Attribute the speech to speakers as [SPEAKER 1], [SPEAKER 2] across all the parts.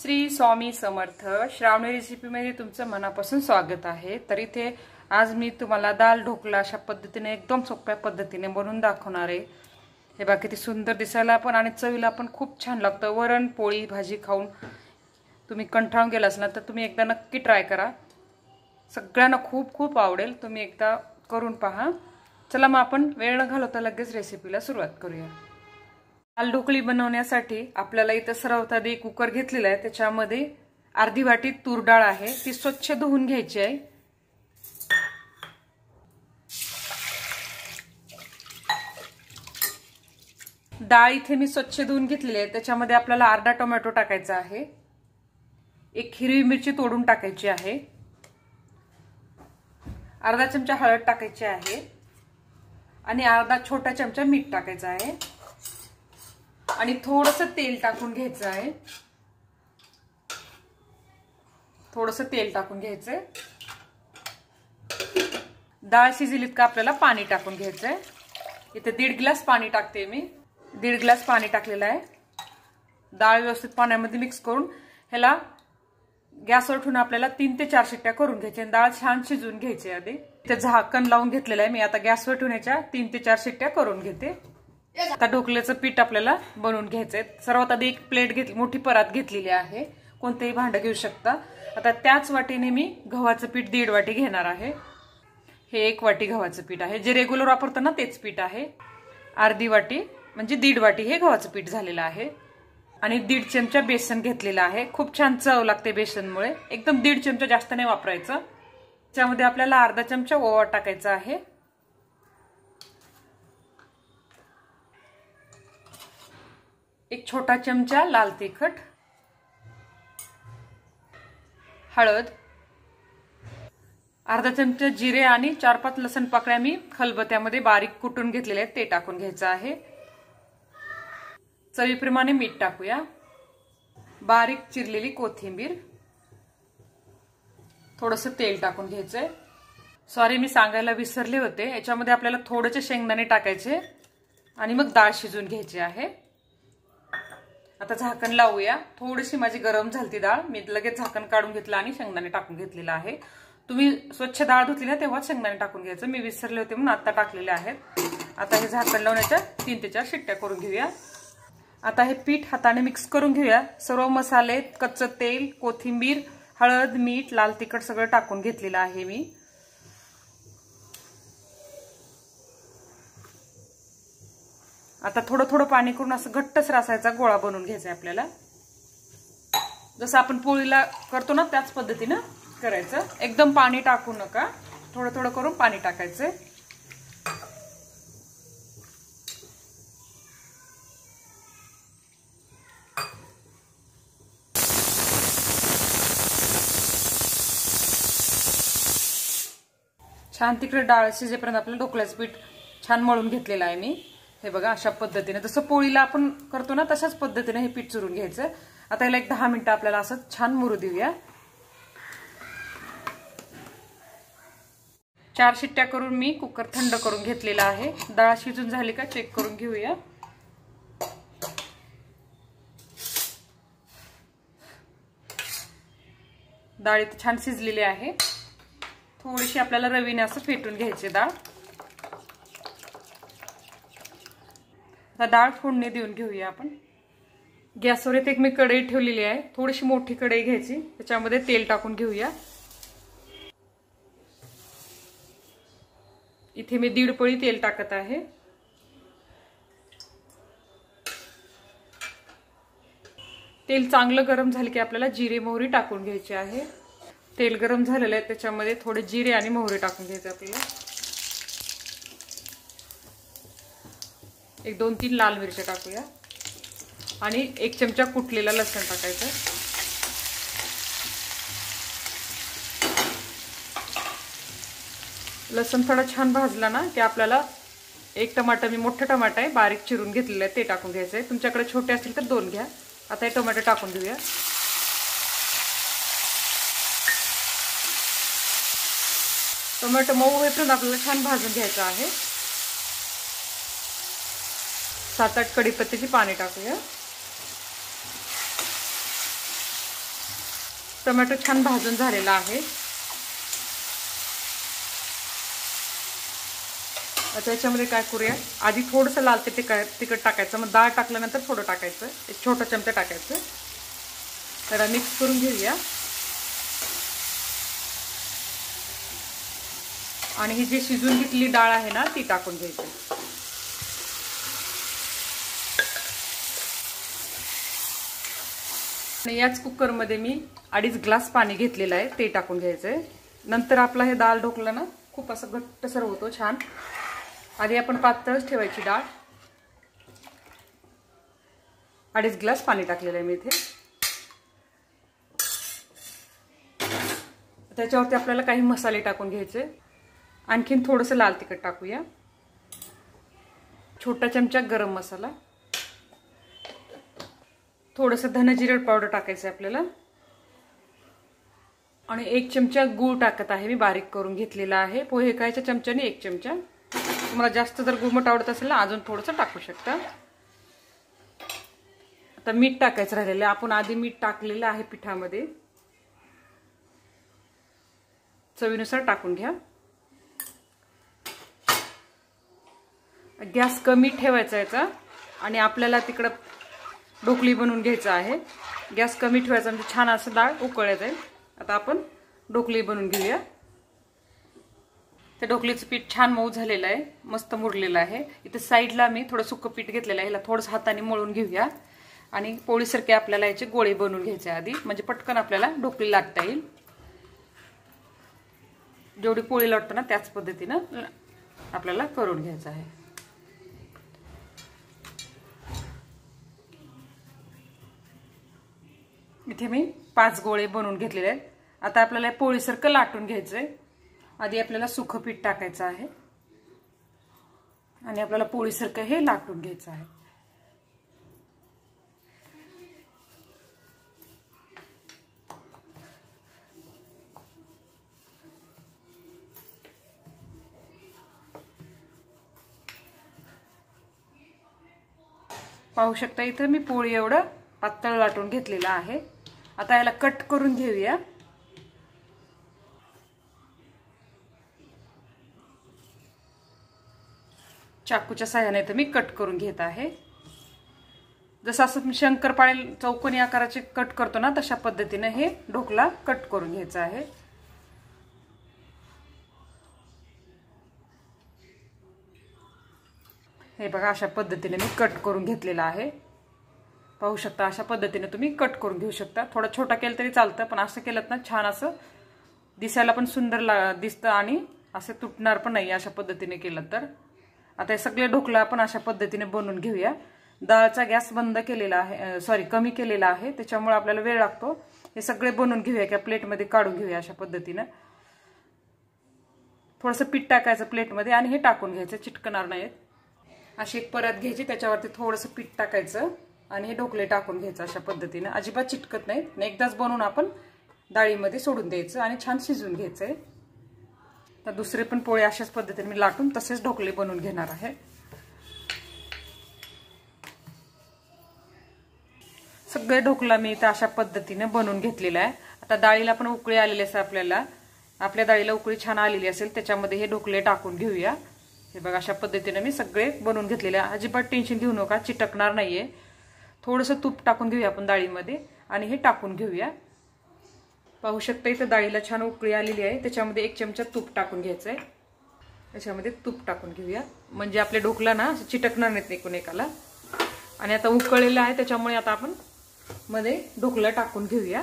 [SPEAKER 1] श्री स्वामी समर्थ श्रावणी रेसिपीमध्ये तुमचं मनापासून स्वागत आहे। तर इथे आज मी तुम्हाला दाल ढोकला अशा पद्धतीने एकदम सोप्या पद्धतीने बनवून दाखवणार आहे। हे बघा किती सुंदर दिसायला पण आणि चवीला पण खूप छान लागतं। वरण पोळी भाजी खाऊन तुम्ही कंटाळून गेला असाल तर तुम्ही एकदा नक्की ट्राय करा, सगळ्यांना खूप खूप आवडेल। तुम्ही एकदा करून पहा। चला मग आपण वेळ न घालवता लगेच रेसिपीला सुरुवात करूया। दाल ढोकळी बनवण्यासाठी आपल्याला इथं सर्वात आधी कुकर घेतलेला आहे, त्याच्यामध्ये अर्धी वाटी तूर डाळ आहे, ती स्वच्छ धुवून घ्यायची आहे। डाळ इथे मी स्वच्छ धुवून घेतलेली आहे, त्याच्यामध्ये आपल्याला अर्धा टोमॅटो टाकायचा आहे, एक हिरवी मिरची तोडून टाकायची आहे, अर्धा चमचा हळद टाकायची आहे आणि अर्धा छोटा चमचा मीठ टाकायचं आहे आणि थोडंसं तेल टाकून घ्यायचं आहे। थोडंसं तेल टाकून घ्यायचंय। डाळ शिजलीत का आपल्याला पाणी टाकून घ्यायचंय। इथे 1.5 ग्लास पाणी टाकते मी, 1.5 ग्लास पाणी टाकलेलं आहे। डाळ व्यवस्थित पाण्यामध्ये मिक्स करून ह्याला गॅसवर ठेवून आपल्याला 3 ते 4 शिट्ट्या करून घ्यायच्या। डाळ छान शिजवून घ्यायची आधी। इथे झाकण लावून घेतलेलं आहे मी, आता गॅसवर ठेवण्याच्या 3 ते 4 शिट्ट्या करून घेते। आता ढोकल्याचं पीठ आपल्याला बनवून घ्यायचंय। सर्वात आधी एक प्लेट घेतली, मोठी परात घेतलेली आहे, कोणतेही भांडं घेऊ शकता। आता त्याच वाटीने मी गव्हाचं पीठ 1.5 वाटी घेणार आहे। हे 1 वाटी गव्हाचं पीठ आहे, जे रेग्युलर वापरतो ना तेच पीठ आहे। अर्धी वाटी म्हणजे 1.5 वाटी हे गव्हाचं पीठ झालेलं आहे आणि 1.5 चमचा बेसन घेतलेला आहे। खूप छान चव लागते बेसनमुळे, एकदम 1.5 चमचा, जास्त नाही वापरायचं। त्यामध्ये आपल्याला अर्धा चमचा ओवा टाकायचा आहे, एक छोटा चमचा लाल तिखट, हळद, अर्धा चमचा जिरे आणि 4-5 लसण पाकळ्या मी खलबत्त्यामध्ये बारीक कुटून घेतलेले आहेत ते टाकून घ्यायचं आहे। चवीप्रमाणे मीठ टाकूया, बारीक चिरलेली कोथिंबीर, थोडंसं तेल टाकून घ्यायचंय। सॉरी मी सांगायला विसरले होते, याच्यामध्ये आपल्याला थोडेसे शेंगदाणे टाकायचे आणि मग डाळ शिजवून घ्यायची आहे। आता झाकण लावूया। थोडीशी माझी गरम झालती डाळ, मी लगेच झाकण काढून घेतलं आणि शेंगदाणे टाकून घेतलेलं आहे। तुम्ही स्वच्छ डाळ धुतली ना तेव्हा शेंगदाणे टाकून घ्यायचं, मी विसरले होते म्हणून आता टाकलेले आहेत। आता हे झाकण लावण्याच्या 3 ते 4 शिट्ट्या करून घेऊया। आता हे पीठ हाताने मिक्स करून घेऊया। सर्व मसाले, कच्चं तेल, कोथिंबीर, हळद, मीठ, लाल तिखट सगळं टाकून घेतलेलं आहे मी। आता थोडं थोडं पाणी करून असं घट्टच रसायचा गोळा बनवून घ्यायचा आपल्याला। जसं आपण पोळीला करतो ना त्याच पद्धतीनं करायचं, एकदम पाणी टाकू नका, थोडं थोडं करून पाणी टाकायचं। छान तिकडे डाळ शिजेपर्यंत आपलं ढोकळ्याचं पीठ छान मळून घेतलेलं आहे मी। हे बघा अशा पद्धतीने, जसं पोळीला आपण करतो ना तशाच पद्धतीने हे पीठ चुरून घ्यायचं। आता याला एक 10 मिनिटं आपल्याला असं छान मुरू देऊया। 4 शिट्ट्या करून मी कुकर थंड करून घेतलेला आहे। डाळ शिजून झाली का चेक करून घेऊया। डाळ इथे छान शिजलेली आहे। थोडीशी आपल्याला रवीने असं फेटून घ्यायची डाळ। आता डाळ फोडणी देऊन घेऊया आपण। गॅसवर एक मी कढई ठेवलेली आहे, थोडीशी मोठी कढई घ्यायची, त्याच्यामध्ये तेल टाकून घेऊया। इथे मी 1.5 पळी तेल टाकत आहे। तेल चांगलं गरम झालं की आपल्याला जिरे मोहरी टाकून घ्यायची आहे। तेल गरम झालेलं आहे, त्याच्यामध्ये थोडे जिरे आणि मोहरी टाकून घ्यायचे आपल्याला। एक 2-3 लाल मिरच्या टाकूया आणि 1 चमचा कुटलेला लसूण टाकायचा। लसूण थोडा छान भाजला ना की आपल्याला 1 टमाटर, मी मोठा टमाटर आहे बारीक चिरून घेतलेला आहे ते टाकून घ्यायचं आहे। तुमच्याकडे छोटे असतील तर 2 घ्या। आता हे टोमॅटो टाकून देऊया। टोमॅटो मऊ होईपर्यंत आपल्याला छान भाजून घ्यायचं आहे। 7-8 कढीपत्त्याची पाने टाकूया। टोमॅटो छान भाजून झालेला आहे. आता याच्यामध्ये काय करूया, आधी थोडंसं लाल तिखट टाकायचं, मग डाळ टाकल्यानंतर थोडं टाकायचं, एक छोटा चमचा टाकायचं. तर मिक्स करून घेऊया. आणि ही जी शिजून घेतलेली डाळ आहे ना ती टाकून घ्यायची. आणि याच कुकरमध्ये मी 2.5 ग्लास पाणी घेतलेलं आहे ते टाकून घ्यायचंय. नंतर आपला हे डाळ ढोकला ना खूप असं घट्टसर होतो छान. आधी आपण पातळच ठेवायची डाळ. 2.5 ग्लास पाणी टाकलेलं आहे मी इथे. त्याच्यावरती आपल्याला काही मसाले टाकून घ्यायचे. आणखीन थोडंसं लाल तिखट टाकूया, छोटा चमचा गरम मसाला, थोडंसं धने-जिरे पावडर टाकायचं आपल्याला, आणि 1 चमचा गूळ टाकत आहे मी, बारीक करून घेतलेला आहे. पोहे खायच्या चमच्याने 1 चमचा. तुम्हाला जास्त जर गुळमट आवडत असेल ना अजून थोडंसं टाकू शकता. आता मीठ टाकायचं राहिलेलं आहे. आपण आधी मीठ टाकलेलं आहे पिठामध्ये, चवीनुसार टाकून घ्या. गॅस कमी ठेवायचा याचा, आणि आपल्याला तिकडं ढोकली बनवून घ्यायचं आहे. गॅस कमी ठेवायचा म्हणजे छान असं डाळ उकळल्या जाईल. आता आपण ढोकली बनवून घेऊया. त्या ढोकलीचं पीठ छान मऊ झालेलं आहे, मस्त मुरलेलं आहे. इथे साईडला मी थोडं सुकं पीठ घेतलेलं आहे, ह्याला थोडंसं हाताने मळून घेऊया. आणि पोळीसारखे आपल्याला याचे गोळे बनवून घ्यायचे आधी, म्हणजे पटकन आपल्याला ढोकली लाटता येईल. जेवढी पोळी लाटतो ना त्याच पद्धतीनं आपल्याला करून घ्यायचं आहे. इथे मी 5 गोळे बनवून घेतलेले आहेत. आता आपल्याला पोळीसारखं लाटून घ्यायचंय. आधी आपल्याला सुकं पीठ टाकायचं आहे आणि आपल्याला पोळीसारखं हे लाटून घ्यायचं आहे. पाहू शकता इथं मी पोळी एवढं पातळ लाटून घेतलेलं आहे. आता याला कट करून घेऊया. चाकूच्या सहाय्याने तर मी कट करून घेत आहे. जसं असं शंकरपाळे चौकोनी आकाराचे कट करतो ना तशा पद्धतीने हे ढोकला कट करून घ्यायचा आहे. हे बघा अशा पद्धतीने मी कट करून घेतलेला आहे. पाहू शकता अशा पद्धतीने तुम्ही कट करून घेऊ शकता. थोडा छोटा केलं तरी चालतं, पण असं केलं ना छान असं दिसायला पण सुंदर दिसतं आणि असं तुटणार पण नाही अशा पद्धतीने केलं तर. आता हे सगळे ढोकला आपण अशा पद्धतीने बनवून घेऊया. डाळचा गॅस बंद केलेला आहे, कमी केलेला आहे, त्याच्यामुळे आपल्याला वेळ लागतो. हे सगळे बनवून घेऊया किंवा प्लेटमध्ये काढून घेऊया अशा पद्धतीने. थोडंसं पीठ टाकायचं प्लेटमध्ये आणि हे टाकून घ्यायचं, चिटकणार नाहीत. अशी एक परत घ्यायची, त्याच्यावरती थोडंसं पीठ टाकायचं आणि हे ढोकले टाकून घ्यायचं अशा पद्धतीने. अजिबात चिटकत नाहीत. एकदाच बनवून आपण डाळीमध्ये सोडून द्यायचं आणि छान शिजवून घ्यायचंय. तर दुसरे पण पोळे अशाच पद्धतीने मी लाटून तसेच ढोकले बनवून घेणार आहे. सगळे ढोकला मी इथं अशा पद्धतीने बनवून घेतलेला आहे. आता डाळीला पण उकळी आलेली असेल, आपल्या डाळीला उकळी छान आलेली असेल त्याच्यामध्ये हे ढोकले टाकून घेऊया. हे बघा अशा पद्धतीने मी सगळे बनवून घेतलेले आहे. अजिबात टेन्शन घेऊ नका, चिटकणार नाहीये. थोडंसं तूप टाकून घेऊया आपण डाळीमध्ये आणि हे टाकून घेऊया. पाहू शकता इथं डाळीला छान उकळी आलेली आहे, त्याच्यामध्ये 1 चमचा तूप टाकून घ्यायचंय. त्याच्यामध्ये तूप टाकून घेऊया म्हणजे आपले ढोकला ना चिटकणार नाहीत एकूण एकाला. आणि आता उकळलेलं आहे त्याच्यामुळे आता आपण मध्ये ढोकला टाकून घेऊया.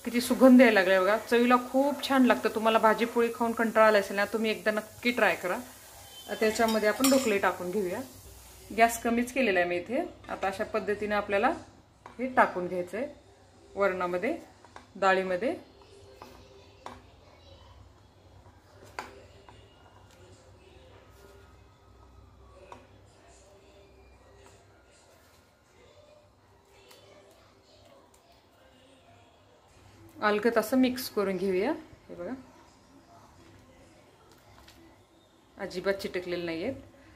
[SPEAKER 1] किती सुगंध यायला लागला बघा, चवीला खूप छान लागतं. तुम्हाला भाजी पोळी खाऊन कंटाळा आला असेल ना, तुम्ही एकदा नक्की ट्राय करा. त्याच्यामध्ये आपण ढोकले टाकून घेऊया. गॅस कमीच केलेला आहे मी इथे. आता अशा पद्धतीने आपल्याला हे टाकून घ्यायचंय वरणामध्ये, डाळीमध्ये. अलगद असं मिक्स करून घेऊया. हे बघा अजिबात चिटकलेले नाहीयेत.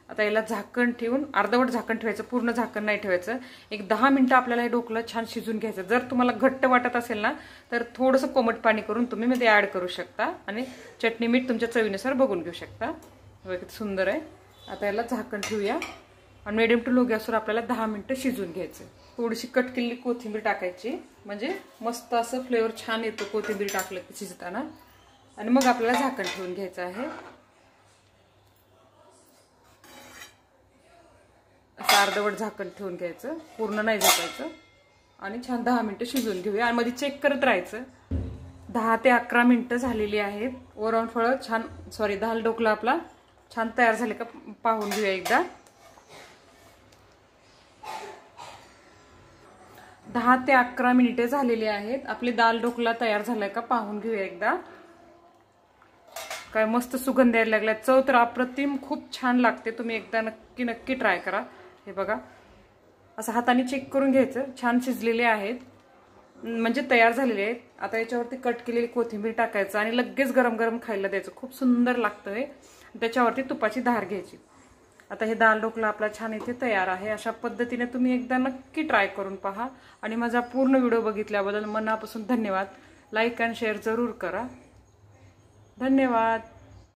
[SPEAKER 1] आता याला झाकण ठेवून अर्धवट झाकण ठेवायचं, पूर्ण झाकण नाही ठेवायचं. एक 10 मिनिटं आपल्याला हे ढोकळं छान शिजून घ्यायचं. जर तुम्हाला घट्ट वाटत असेल ना तर थोडंसं कोमट पाणी करून तुम्ही मध्ये ॲड करू शकता आणि चटणी मीठ तुमच्या चवीनुसार बघून घेऊ शकता. बघा किती सुंदर आहे. आता याला झाकण ठेवूया आणि मीडियम टू लो गॅसवर आपल्याला 10 मिनिटं शिजून घ्यायचं. थोडीशी कट केलेली कोथिंबीर टाकायची, म्हणजे मस्त असं फ्लेवर छान येतो कोथिंबीर टाकलं की शिजताना. आणि मग आपल्याला झाकण ठेवून घ्यायचं आहे. असं अर्धवट झाकण ठेवून घ्यायचं, पूर्ण नाही झाकायचं. आणि छान 10 मिनिटं शिजवून घेऊया आणि मध्ये चेक करत राहायचं. 10 ते 11 मिनिटं झालेली आहेत. वरण फळं छान दाल ढोकळा आपला छान तयार झाले का पाहून घेऊया एकदा. 10 ते 11 मिनिटे झालेली आहेत. आपली दाल ढोकळा तयार झालाय का पाहून घेऊया एकदा. काय मस्त सुगंध यायला लागला. चव तर अप्रतिम खूप छान लागते. तुम्ही एकदा नक्की ट्राय करा. हे बघा असं हाताने चेक करून घ्यायचं. छान शिजलेले आहेत, म्हणजे तयार झालेले आहेत. आता याच्यावरती कट केलेली कोथिंबीर टाकायचं आणि लगेच गरम गरम खायला द्यायचं. खूप सुंदर लागतं हे. त्याच्यावरती तुपाची धार घ्यायची. आता हे दाल ढोकळा आपला छान इथे तयार आहे. अशा पद्धतीने तुम्ही एकदा नक्की ट्राय करून पहा. आणि माझा पूर्ण व्हिडिओ बघितल्याबद्दल मनापासून धन्यवाद. लाईक आणि शेअर जरूर करा. धन्यवाद.